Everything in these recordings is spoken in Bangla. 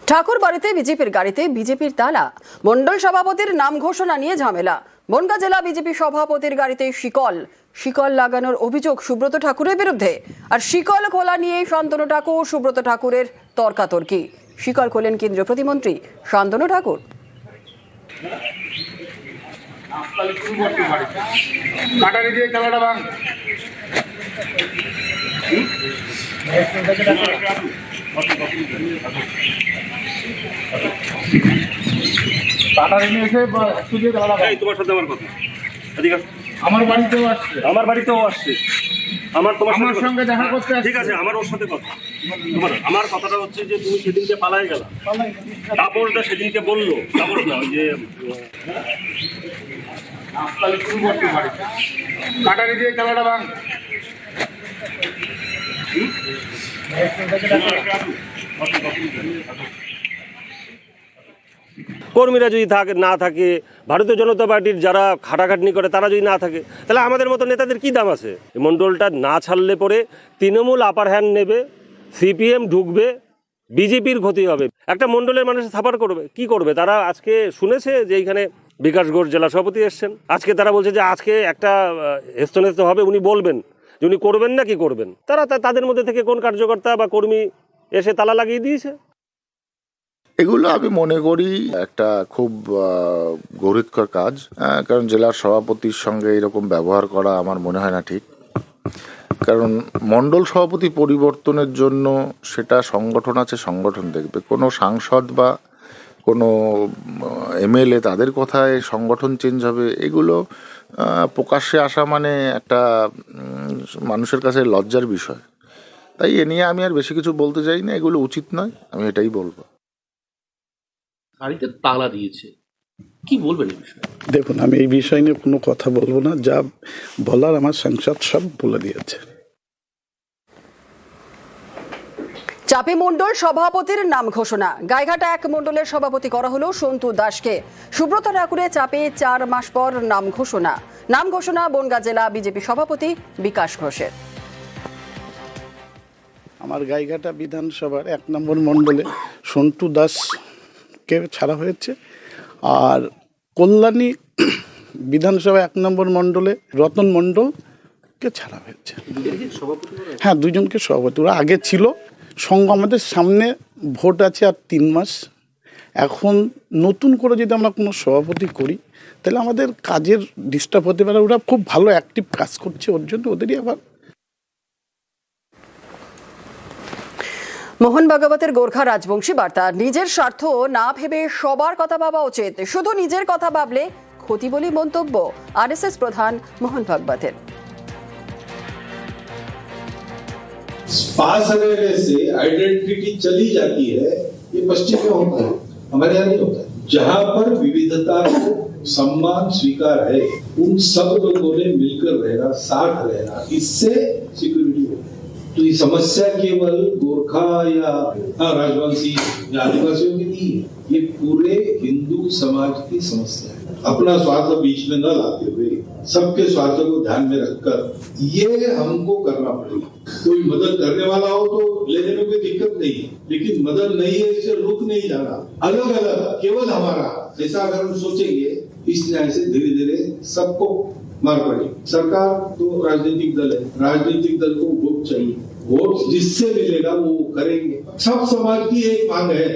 ঠাকুর বাড়িতে বিজেপির গাড়িতে বিজেপির তালা, মন্ডল সভাপতির নাম ঘোষণা নিয়ে ঝামেলা। বনগাঁ জেলা বিজেপি সভাপতির গাড়িতে শিকল লাগানোর অভিযোগ সুব্রত ঠাকুরের বিরুদ্ধে। আর শিকল খোলা নিয়ে শান্তনু ঠাকুর সুব্রত ঠাকুরের তর্কাতর্কি। শিকল খোলেন কেন্দ্রীয় প্রতিমন্ত্রী শান্তনু ঠাকুর। আমার বাড়িতেও আসছে, আমার তোমার সঙ্গে দেখা করতে। ঠিক আছে, আমার ওর সাথে কথা। আমার কথাটা হচ্ছে যে তুমি সেদিনকে পালাই গেলা, তাপসদা সেদিনকে বললো, তাপস না ওই যে কাটারি দিয়ে খেলাটা ভাঙ। কর্মীরা যদি না থাকে, ভারতীয় জনতা পার্টির যারা খাটাখাটনি করে তারা যদি না থাকে, তাহলে আমাদের মতো নেতাদের কি দাম আছে? মণ্ডলটা না ছাড়লে পরে তৃণমূল আপার হ্যান্ড নেবে, সিপিএম ঢুকবে, বিজেপির ক্ষতি হবে। একটা মণ্ডলের মানুষ সাফার করবে, কি করবে তারা? আজকে শুনেছে যে এইখানে বিকাশ ঘোষ জেলা সভাপতি এসছেন, আজকে তারা বলছে যে আজকে একটা হেস্তনেস্ত হবে, উনি বলবেন যে উনি করবেন না কি করবেন। তারা তাদের মধ্যে থেকে কোন কার্যকর্তা বা কর্মী এসে তালা লাগিয়ে দিয়েছে? এগুলো আমি মনে করি একটা খুব গৌরবকর কাজ, কারণ জেলার সভাপতির সঙ্গে এরকম ব্যবহার করা আমার মনে হয় না ঠিক। কারণ মণ্ডল সভাপতি পরিবর্তনের জন্য সেটা সংগঠন আছে, সংগঠন দেখবে। কোনো সাংসদ বা কোনো এমএলএ তাদের কথায় সংগঠন চেঞ্জ হবে, এগুলো প্রকাশ্যে আসা মানে একটা মানুষের কাছে লজ্জার বিষয়। তাই এ নিয়ে আমি আর বেশি কিছু বলতে চাই না, এগুলো উচিত নয়, আমি এটাই বলবো। গাড়িতে তালা দিয়েছে, কি বলবেন এই বিষয়ে? দেখুন, আমি এই বিষয় নিয়ে কোনো কথা বলবো না, যা বলার আমার সাংসদ সব বলে দিয়েছে। চাপে মণ্ডল সভাপতির নাম ঘোষণা। গাইঘাটা 1 মণ্ডলের সভাপতি করা হলো সন্তু দাসকে। সুব্রত ঠাকুরের চাপে 4 মাস পর নাম ঘোষণা বনগাঁ জেলা বিজেপি সভাপতি বিকাশ ঘোষের। আমার গাইঘাটা বিধানসভার 1 নম্বর মণ্ডলে সন্তু দাসকে ছাড়া হয়েছে, আর কল্যাণী বিধানসভা 1 নম্বর মণ্ডলে রতন মণ্ডলকে ছাড়া হয়েছে। হ্যাঁ, দুজনকে সভাপতি। ওরা আগে ছিল সঙ্গ। আমাদের সামনে ভোট আছে আর 3 মাস। এখন নতুন করে যদি আমরা কোনো সভাপতি করি তাহলে আমাদের কাজের ডিস্টার্ব হতে পারে। ওরা খুব ভালো অ্যাক্টিভ কাজ করছে, ওর জন্য ওদেরই আবার। মোহন ভাগবতের গোর্খা রাজবংশী বার্তা। নিজের স্বার্থ না ভেবে সবার কথা ভাবা উচিত, শুধু নিজের কথা ভাবলে ক্ষতি বলে মন্তব্য আরএসএস প্রধান মোহন ভাগবতের। पास रहने से आइडेंटिटी चली जाती है, ये पश्चिम में होता है, हमारे यहाँ नहीं होता। जहाँ पर विविधता को सम्मान स्वीकार है, उन सब लोगों ने मिलकर रहना, साथ रहना, इससे सिक्योरिटी होती है। तो ये समस्या केवल गोरखा या राजवंशी या आदिवासियों की नहीं है, ये पूरे हिंदू समाज की समस्या है। अपना स्वार्थ बीच में न लाते हुए सबके स्वार्थ को ध्यान में रखकर ये हमको करना पड़ेगा। कोई मदद करने वाला हो तो लेने में कोई दिक्कत नहीं है, लेकिन मदद नहीं है इससे रुक नहीं जाना। अलग अलग केवल हमारा ऐसा अगर हम सोचेंगे, इस न्याय से धीरे धीरे सबको मार पड़ेगी। सरकार तो राजनीतिक दल है, राजनीतिक दल को वोट चाहिए, वोट जिससे मिलेगा वो करेंगे। सब समाज की एक मांग है,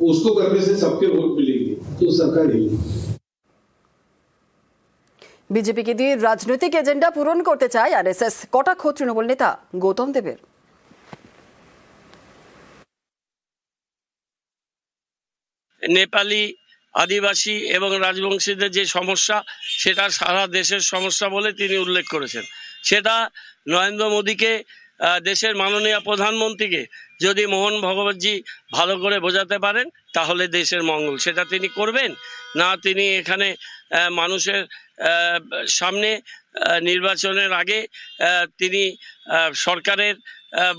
उसको करने से सबके वोट मिलेंगे तो सरकार हिलेगी। বিজেপিকে দিয়ে রাজনৈতিক এজেন্ডা পূরণ করতে চায় আরএসএস, কটাক্ষ তৃণমূল নেতা গৌতম দেবের। নেপালি, আদিবাসী এবং রাজবংশীদের যে সমস্যা, সেটা সারা দেশের সমস্যা বলে তিনি উল্লেখ করেছেন। সেটা নরেন্দ্র মোদীকে, দেশের মাননীয় প্রধানমন্ত্রীকে যদি মোহন ভগবতজি ভালো করে বোঝাতে পারেন তাহলে দেশের মঙ্গল। সেটা তিনি করবেন না। তিনি এখানে মানুষের সামনে নির্বাচনের আগে তিনি সরকারের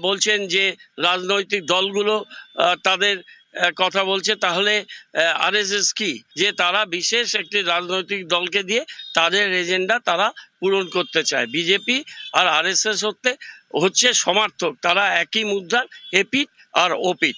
বলছেন যে রাজনৈতিক দলগুলো তাদের কথা বলছে, তাহলে আরএসএস কি যে তারা বিশেষ একটি রাজনৈতিক দলকে দিয়ে তাদের এজেন্ডা তারা পূরণ করতে চায়। বিজেপি আর আরএসএস হচ্ছে সমার্থক, তারা একই মুদ্রার এপিঠ আর ওপিঠ।